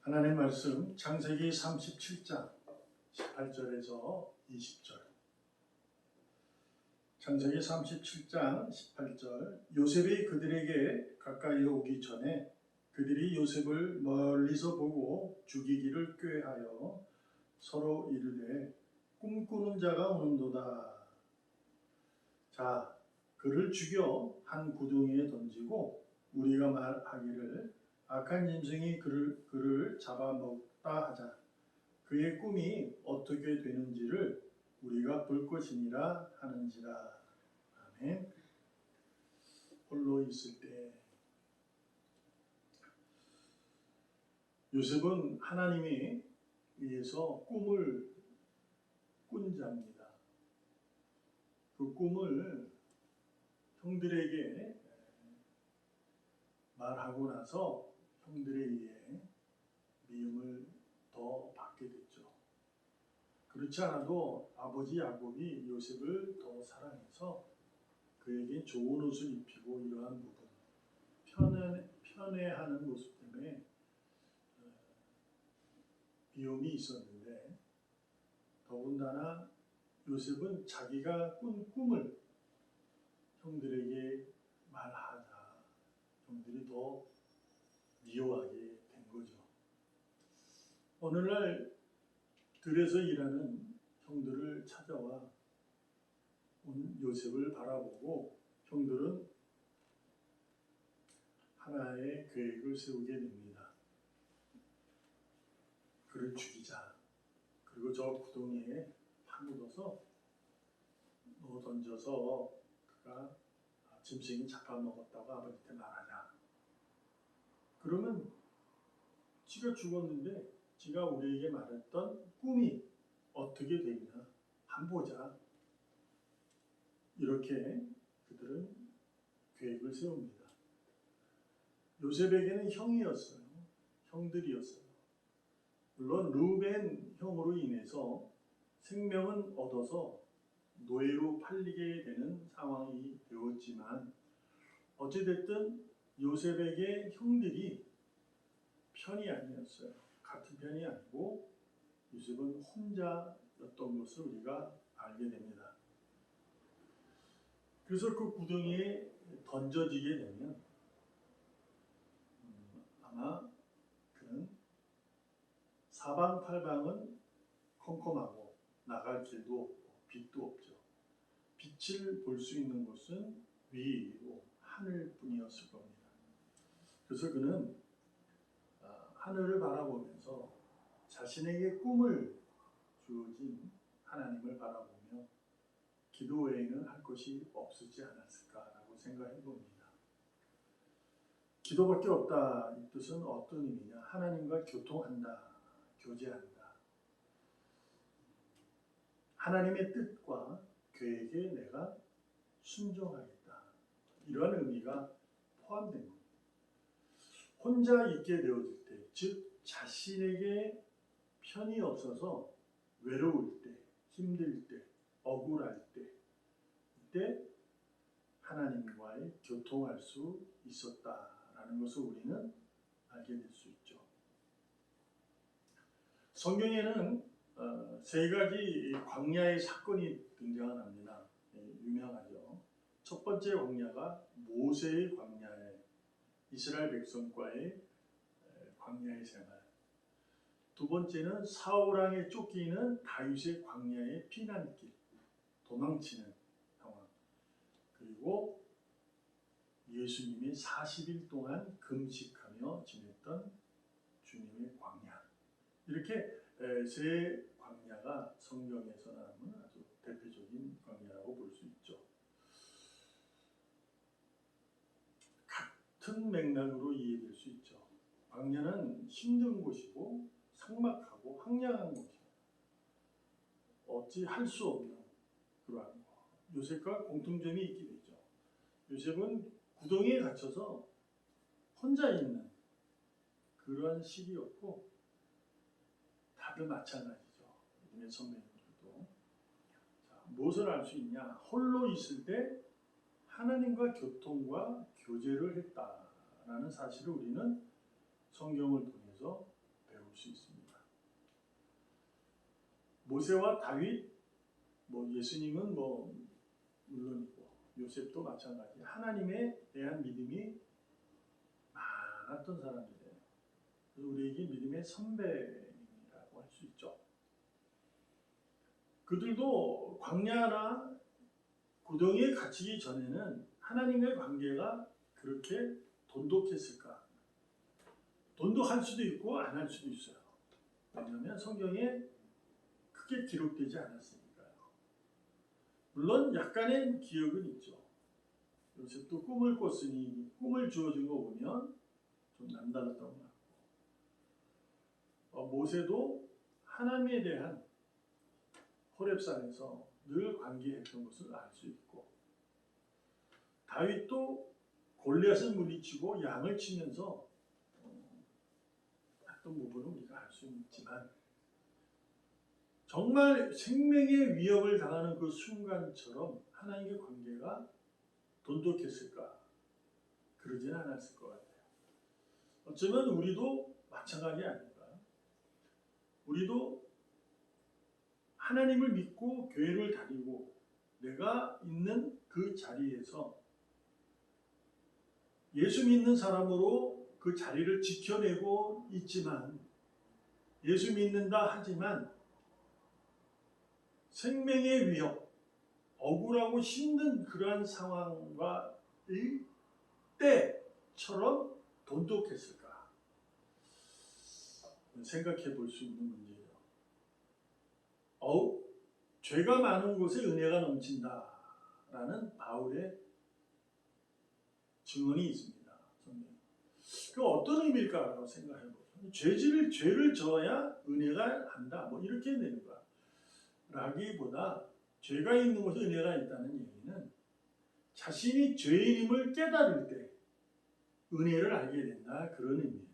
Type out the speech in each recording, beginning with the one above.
하나님 말씀 창세기 37장 18절에서 20절. 창세기 37장 18절. 요셉이 그들에게 가까이 오기 전에 그들이 요셉을 멀리서 보고 죽이기를 꾀하여 서로 이르되 꿈꾸는 자가 오는도다. 자, 그를 죽여 한 구덩이에 던지고 우리가 말하기를 악한 짐승이 그를 잡아먹다 하자. 그의 꿈이 어떻게 되는지를 우리가 볼 것이니라 하는지라. 아멘. 홀로 있을 때 요셉은 하나님이 위해서 꿈을 꾼 자입니다. 그 꿈을 형들에게 말하고 나서 형들에 의해 미움을 더 받게 됐죠. 그렇지 않아도 아버지 야곱이 요셉을 더 사랑해서 그에게 좋은 옷을 입히고 이러한 부분, 편애하는 모습 때문에 미움이 있었는데, 더군다나 요셉은 자기가 꾼 꿈을 형들에게 말하자 형들이 더 미워하게 된 거죠. 오늘날 들에서 일하는 형들을 찾아와 요셉을 바라보고 형들은 하나의 계획을 세우게 됩니다. 그를 죽이자. 그리고 저 구덩이에 파묻어서 던져서 그가 짐승이 잡아먹었다고 아버지한테 말하자. 그러면 지가 죽었는데 지가 우리에게 말했던 꿈이 어떻게 되냐 한번 보자. 이렇게 그들은 계획을 세웁니다. 요셉에게는 형이었어요. 형들이었어요. 물론 르우벤 형으로 인해서 생명은 얻어서 노예로 팔리게 되는 상황이 되었지만 어찌됐든 요셉에게 형들이 편이 아니었어요. 같은 편이 아니고 요셉은 혼자였던 것을 우리가 알게 됩니다. 그래서 그 구덩이에 던져지게 되면 아마 그는 사방팔방은 컴컴하고 나갈 길도 없고 빛도 없죠. 빛을 볼 수 있는 곳은 위로 하늘뿐이었을 겁니다. 그래서 그는 하늘을 바라보면서 자신에게 꿈을 주어진 하나님을 바라보며 기도 외에는 할 것이 없었지 않았을까라고 생각해 봅니다. 기도밖에 없다. 이 뜻은 어떤 의미냐? 하나님과 교통한다, 교제한다. 하나님의 뜻과 계획에 내가 순종하겠다. 이러한 의미가 포함된 겁니다. 혼자 있게 되어질 때, 즉 자신에게 편이 없어서 외로울 때, 힘들 때, 억울할 때, 이때 하나님과의 교통할 수 있었다라는 것을 우리는 알게 될 수 있죠. 성경에는 세 가지 광야의 사건이 등장을 합니다. 유명하죠. 첫 번째 광야가 모세의 광야에 이스라엘 백성과의 광야의 생활. 두 번째는 사울 왕에 쫓기는 다윗의 광야의 피난길, 도망치는 상황. 그리고 예수님이 40일 동안 금식하며 지냈던 주님의 광야. 이렇게 세 광야가 성경에서 나오는 아주 대표적인 광야라고 볼 수 있죠. 같은 맥락으로 이해될 수 있죠. 광야는 힘든 곳이고 삭막하고 황량한 곳이에요. 어찌 할 수 없는 그러한 거. 요셉과 공통점이 있게 되죠. 요셉은 구덩이에 갇혀서 혼자 있는 그러한 시기였고 다들 마찬가지죠. 요즘의 선배님들도. 자, 무엇을 알 수 있냐? 홀로 있을 때 하나님과 교통과 교제를 했다라는 사실을 우리는 성경을 통해서 배울 모세와 다윗, 예수님은 물론이고 요셉도 마찬가지. 하나님에 대한 믿음이 많았던 사람들이에요. 그래서 우리에게 믿음의 선배라고 할 수 있죠. 그들도 광야나 고동에 갇히기 전에는 하나님의 관계가 그렇게 돈독했을까? 돈독할 수도 있고 안 할 수도 있어요. 왜냐하면 성경에 크게 기록되지 않았으니까요. 물론 약간의 기억은 있죠. 요셉도 꿈을 꿨으니 꿈을 주어진 거 보면 좀 남달랐던 것 같고, 모세도 하나님에 대한 호렙산에서 늘 관계했던 것을 알 수 있고, 다윗도 골리앗을 물리치고 양을 치면서 했던 부분을 우리가 알 수 있지만, 정말 생명의 위협을 당하는 그 순간처럼 하나님의 관계가 돈독했을까? 그러지는 않았을 것 같아요. 어쩌면 우리도 마찬가지 아닌가? 우리도 하나님을 믿고 교회를 다니고 내가 있는 그 자리에서 예수 믿는 사람으로 그 자리를 지켜내고 있지만, 예수 믿는다 하지만 생명의 위협, 억울하고 힘든 그러한 상황과 이 때처럼 돈독했을까? 생각해 볼 수 있는 문제예요. 죄가 많은 곳에 은혜가 넘친다라는 바울의 증언이 있습니다. 그 어떤 의미일까라고 생각해 보죠. 죄를 져야 은혜가 한다. 이렇게 되는 거야. 라기보다 죄가 있는 곳에 은혜가 있다는 얘기는 자신이 죄인임을 깨달을 때 은혜를 알게 된다, 그런 의미예요.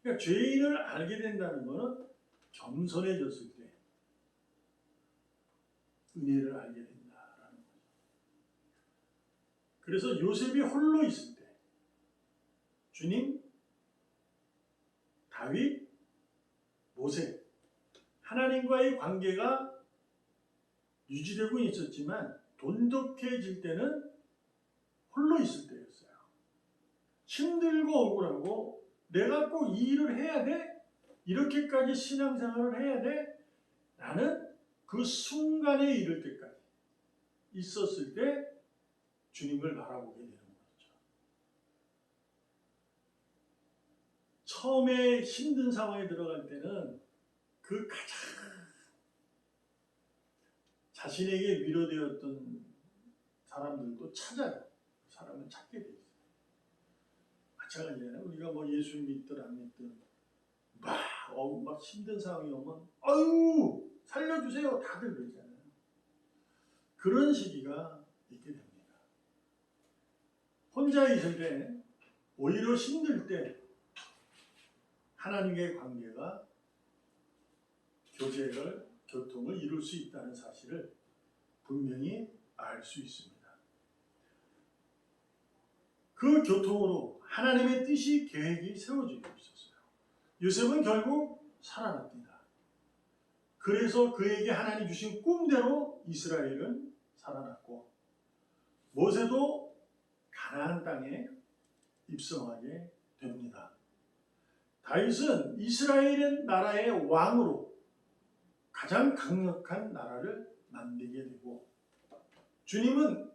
그러니까 죄인을 알게 된다는 것은 겸손해졌을 때 은혜를 알게 된다라는 거죠. 그래서 요셉이 홀로 있을 때 주님, 다윗, 모세, 하나님과의 관계가 유지되고 있었지만 돈독해질 때는 홀로 있을 때였어요. 힘들고 억울하고 내가 꼭 이 일을 해야 돼? 이렇게까지 신앙생활을 해야 돼? 라는 그 순간에 이를 때까지 있었을 때 주님을 바라보게 되는 거죠. 처음에 힘든 상황에 들어갈 때는 그 가장 자신에게 위로되었던 사람들도 찾아요. 그 사람을 찾게 돼 있어요. 마찬가지잖아요. 우리가 예수 믿든 안 믿든 막 힘든 상황이 오면 아유 살려주세요 다들 그러잖아요. 그런 시기가 있게 됩니다. 혼자 있을 때 오히려 힘들 때 하나님과의 관계가 교통을 이룰 수 있다는 사실을 분명히 알 수 있습니다. 그 교통으로 하나님의 뜻이 계획이 세워지고 있었어요. 요셉은 결국 살아납니다. 그래서 그에게 하나님 주신 꿈대로 이스라엘은 살아났고, 모세도 가나안 땅에 입성하게 됩니다. 다윗은 이스라엘 나라의 왕으로 가장 강력한 나라를 만들게 되고, 주님은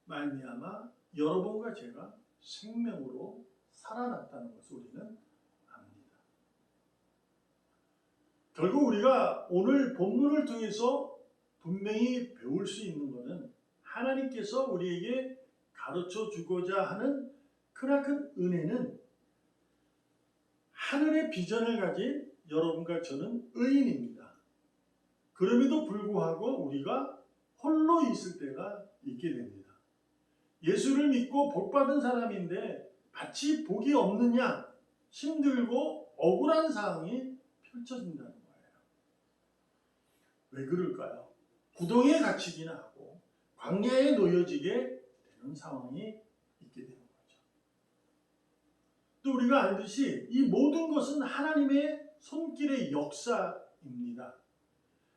말미암아 여러분과 제가 생명으로 살아났다는 것을 우리는 압니다. 결국 우리가 오늘 본문을 통해서 분명히 배울 수 있는 것은 하나님께서 우리에게 가르쳐 주고자 하는 크나큰 은혜는 하늘의 비전을 가진 여러분과 저는 의인입니다. 그럼에도 불구하고 우리가 홀로 있을 때가 있게 됩니다. 예수를 믿고 복받은 사람인데 마치 복이 없느냐, 힘들고 억울한 상황이 펼쳐진다는 거예요. 왜 그럴까요? 구덩이에 갇히기나 하고 광야에 놓여지게 되는 상황이 있게 되는 거죠. 또 우리가 알듯이 이 모든 것은 하나님의 손길의 역사인 입니다.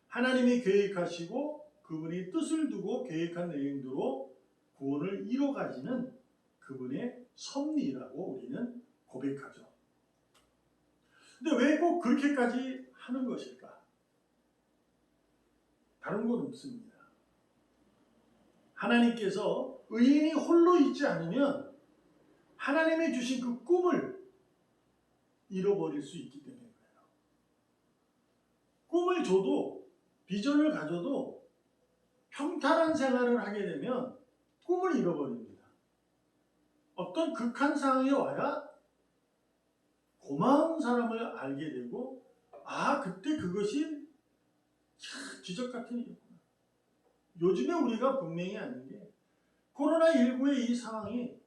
하나님이 계획하시고 그분이 뜻을 두고 계획한 내용대로 구원을 이뤄가지는 그분의 섭리라고 우리는 고백하죠. 근데 왜 꼭 그렇게까지 하는 것일까? 다른 건 없습니다. 하나님께서 의인이 홀로 있지 않으면 하나님이 주신 그 꿈을 잃어버릴 수 있기 때문에 그래요. 꿈을 줘도 비전을 가져도 평탄한 생활을 하게 되면 꿈을 잃어버립니다. 어떤 극한 상황이 와야 고마운 사람을 알게 되고 그때 그것이 참 기적 같은 일이구나. 요즘에 우리가 분명히 아는 게 코로나19의 이 상황이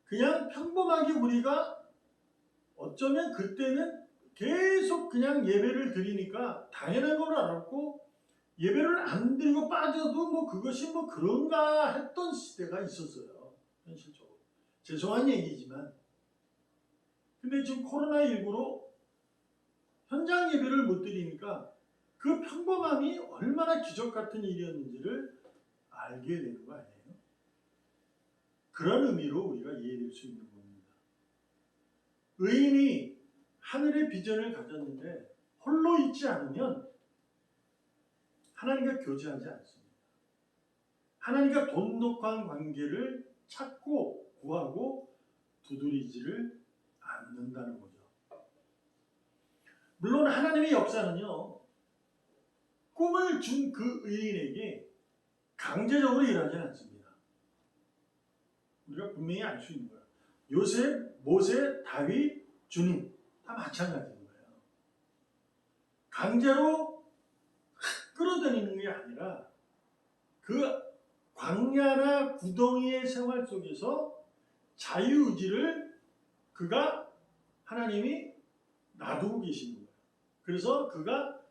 그냥 평범하게 우리가 어쩌면 그때는 계속 그냥 예배를 드리니까 당연한 걸 알았고 예배를 안 드리고 빠져도 뭐 그것이 뭐 그런가 했던 시대가 있었어요. 현실적으로. 죄송한 얘기지만. 근데 지금 코로나19로 현장 예배를 못 드리니까 그 평범함이 얼마나 기적 같은 일이었는지를 알게 되는 거 아니에요? 그런 의미로 우리가 이해될 수 있는 겁니다. 의인이 하늘의 비전을 가졌는데 홀로 있지 않으면 하나님과 교제하지 않습니다. 하나님과 돈독한 관계를 찾고 구하고 두드리지를 않는다는 거죠. 물론 하나님의 역사는요, 꿈을 준 그 의인에게 강제적으로 일하지 않습니다. 우리가 분명히 알 수 있는 거예요. 요셉, 모세, 다윗, 주님 다 마찬가지인 거예요. 강제로 끌어들이는 게 아니라 그 광야나 구덩이의 생활 속에서 자유의지를 그가 하나님이 놔두고 계시는 거예요. 그래서 그가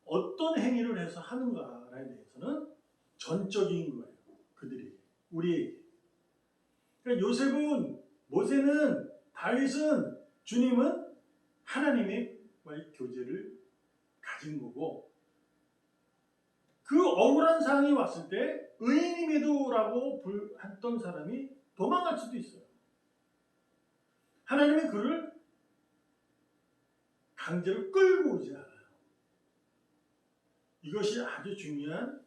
어떤 행위를 해서 하는가에 대해서는 전적인 거예요. 그들에게, 우리에게. 그러니까 요셉은, 모세는, 다윗은, 주님은 하나님과의 교제를 가진 거고 그 억울한 상황이 왔을 때 의인임에도라고 했던 사람이 도망갈 수도 있어요. 하나님이 그를 강제로 끌고 오지 않아요. 이것이 아주 중요한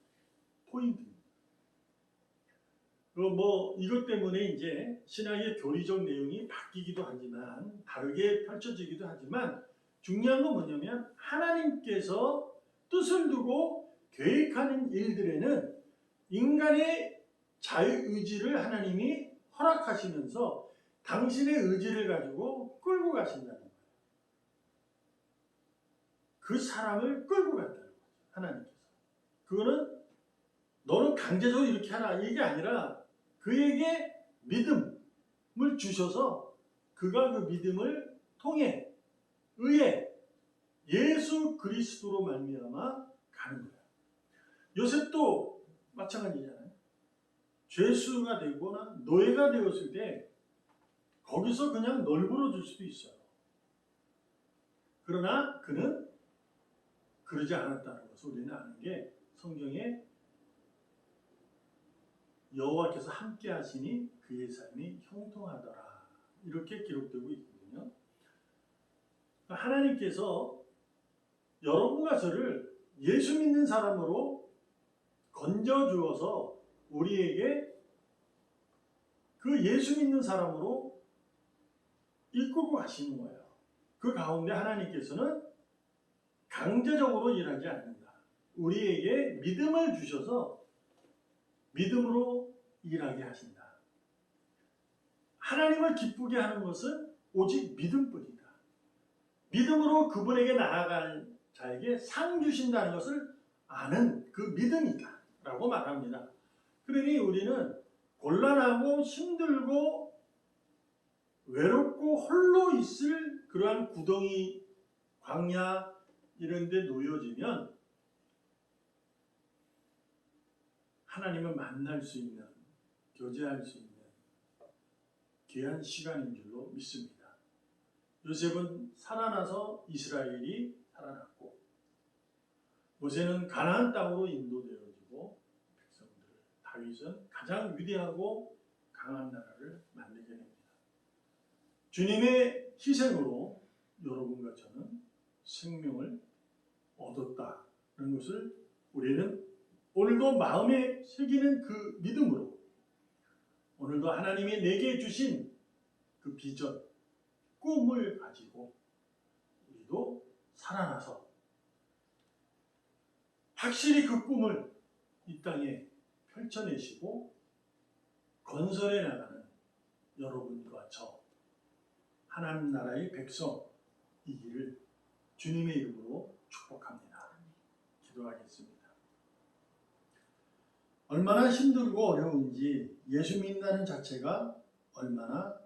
포인트입니다. 이것 때문에 이제 신학의 교리적 내용이 바뀌기도 하지만, 다르게 펼쳐지기도 하지만, 중요한 건 뭐냐면, 하나님께서 뜻을 두고 계획하는 일들에는 인간의 자유의지를 하나님이 허락하시면서 당신의 의지를 가지고 끌고 가신다는 거예요. 그 사람을 끌고 간다는 거예요. 하나님께서. 그거는 너는 강제적으로 이렇게 하라 이게 아니라 그에게 믿음을 주셔서 그가 그 믿음을 통해 의에 예수 그리스도로 말미암아 가는 거예요. 요셉도 마찬가지잖아요. 죄수가 되거나 노예가 되었을 때 거기서 그냥 널브러 줄 수도 있어요. 그러나 그는 그러지 않았다는 것을 우리는 아는 게 성경에 여호와께서 함께 하시니 그의 삶이 형통하더라 이렇게 기록되고 있거든요. 하나님께서 여러분과 저를 예수 믿는 사람으로 건져주어서 우리에게 그 예수 믿는 사람으로 이끌고 가시는 거예요. 그 가운데 하나님께서는 강제적으로 일하지 않는다. 우리에게 믿음을 주셔서 믿음으로 일하게 하신다. 하나님을 기쁘게 하는 것은 오직 믿음뿐이다. 믿음으로 그분에게 나아갈 자에게 상 주신다는 것을 아는 그 믿음이다 라고 말합니다. 그러니 우리는 곤란하고 힘들고 외롭고 홀로 있을 그러한 구덩이, 광야 이런 데 놓여지면 하나님을 만날 수 있는, 교제할 수 있는 귀한 시간인 줄로 믿습니다. 요셉은 살아나서 이스라엘이 살아났고 모세는 가나안 땅으로 인도되어지고 백성들을 다윗은 가장 위대하고 강한 나라를 만들게 됩니다. 주님의 희생으로 여러분과 저는 생명을 얻었다는 것을 우리는 오늘도 마음에 새기는 그 믿음으로 오늘도 하나님이 내게 주신 그 비전, 꿈을 가지고 우리도 살아나서 확실히 그 꿈을 이 땅에 펼쳐내시고 건설해 나가는 여러분과 저 하나님 나라의 백성이기를 주님의 이름으로 축복합니다. 기도하겠습니다. 얼마나 힘들고 어려운지 예수 믿는다는 자체가 얼마나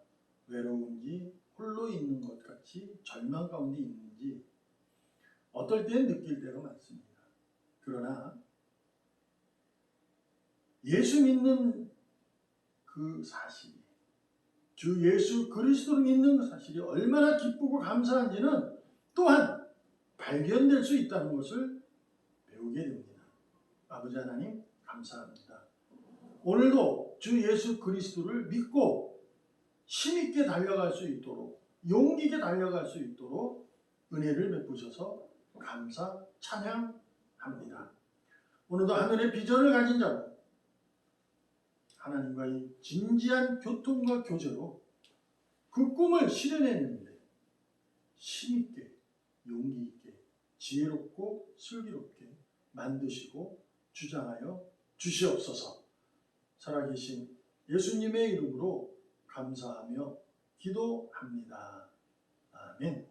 외로운지 홀로 있는 것 같이 절망 가운데 있는지 어떨 때는 느낄 때가 많습니다. 그러나 예수 믿는 그 사실이 주 예수 그리스도를 믿는 그 사실이 얼마나 기쁘고 감사한지는 또한 발견될 수 있다는 것을 배우게 됩니다. 아버지 하나님 감사합니다. 오늘도 주 예수 그리스도를 믿고 힘있게 달려갈 수 있도록 용기 있게 달려갈 수 있도록 은혜를 베푸셔서 감사 찬양합니다. 오늘도 하늘의 비전을 가진 자로 하나님과의 진지한 교통과 교제로 그 꿈을 실현했는데 힘있게 용기 있게 지혜롭고 슬기롭게 만드시고 주장하여 주시옵소서. 살아계신 예수님의 이름으로 감사하며 기도합니다. 아멘.